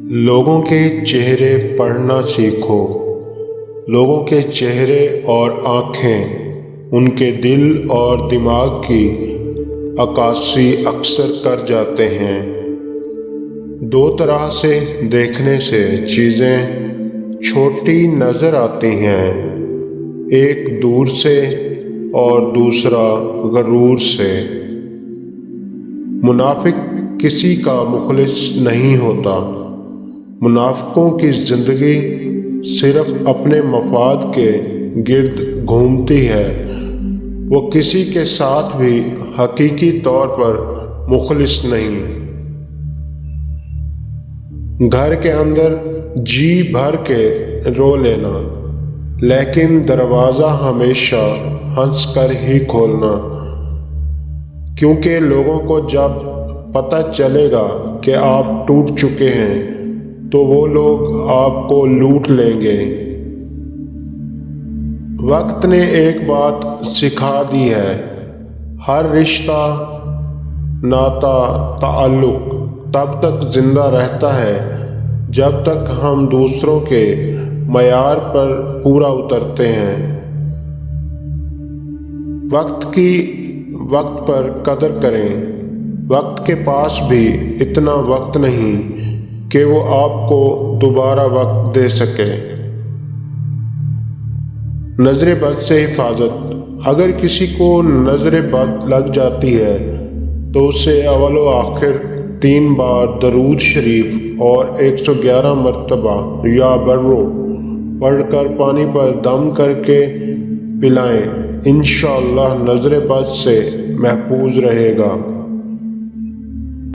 لوگوں کے چہرے پڑھنا سیکھو۔ لوگوں کے چہرے اور آنکھیں ان کے دل اور دماغ کی عکاسی اکثر کر جاتے ہیں۔ دو طرح سے دیکھنے سے چیزیں چھوٹی نظر آتی ہیں، ایک دور سے اور دوسرا غرور سے۔ منافق کسی کا مخلص نہیں ہوتا۔ منافقوں کی زندگی صرف اپنے مفاد کے گرد گھومتی ہے، وہ کسی کے ساتھ بھی حقیقی طور پر مخلص نہیں۔ گھر کے اندر جی بھر کے رو لینا، لیکن دروازہ ہمیشہ ہنس کر ہی کھولنا، کیونکہ لوگوں کو جب پتہ چلے گا کہ آپ ٹوٹ چکے ہیں تو وہ لوگ آپ کو لوٹ لیں گے۔ وقت نے ایک بات سکھا دی ہے، ہر رشتہ، ناتا، تعلق تب تک زندہ رہتا ہے جب تک ہم دوسروں کے معیار پر پورا اترتے ہیں۔ وقت پر قدر کریں۔ وقت کے پاس بھی اتنا وقت نہیں کہ وہ آپ کو دوبارہ وقت دے سکے۔ نظر بد سے حفاظت۔ اگر کسی کو نظر بد لگ جاتی ہے تو اسے اول و آخر 3 بار درود شریف اور 111 مرتبہ یا برو پڑھ کر پانی پر دم کر کے پلائیں، انشاءاللہ نظر بد سے محفوظ رہے گا۔